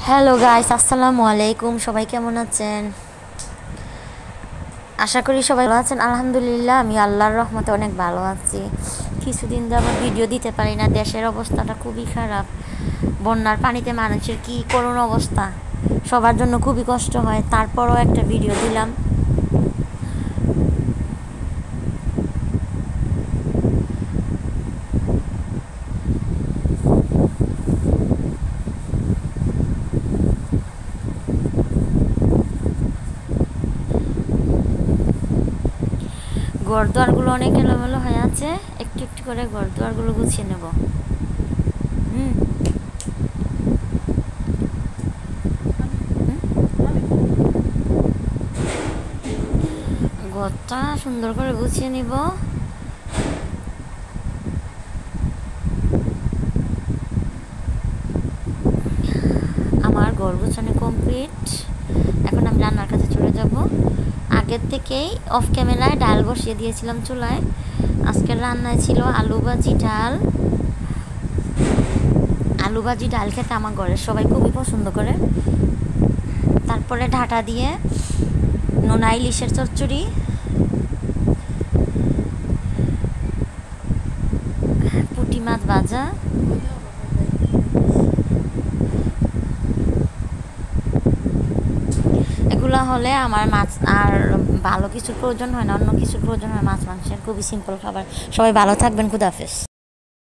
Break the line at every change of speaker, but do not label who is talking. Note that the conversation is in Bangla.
হ্যালো গাইস, আসসালামু আলাইকুম। সবাই কেমন আছেন? আশা করি সবাই ভালো আছেন। আলহামদুলিল্লাহ, আমি আল্লাহর রহমতে অনেক ভালো আছি। কিছুদিন যাবত ভিডিও দিতে পারি না, দেশের অবস্থাটা খুবই খারাপ। বন্যার পানিতে মানুষের কি করুণ অবস্থা, সবার জন্য খুবই কষ্ট হয়। তারপরও একটা ভিডিও দিলাম। ঘরদুয়ারগুলো অনেক এলোমেলো হয়ে আছে, একটু একটু করে ঘরদুয়ারগুলো গুছিয়ে নেব। হুম ঘরটা সুন্দর করে গুছিয়ে নিব। আমার ঘর গোছানো কমপ্লিট। এখন আমি রান্নার কাছে চলে যাব। আগের থেকেই অফ ক্যামেরায় ডাল বসিয়ে দিয়েছিলাম চুলায়। আজকের রান্নায় ছিল আলু ভাজি, ডাল। আলু ভাজি ডাল খেতে আমার ঘরের সবাই খুবই পছন্দ করে। তারপরে ঢাকা দিয়ে নোনা ইলিশের চচ্চড়ি, পুঁটি মাছ ভাজা। এগুলো হলে আমার মাছ আর ভালো কিছুর প্রয়োজন হয় না, অন্য কিছুর প্রয়োজন হয় মাছ মাংসের। খুবই সিম্পল খাবার। সবাই ভালো থাকবেন, খুদাহাফেজ।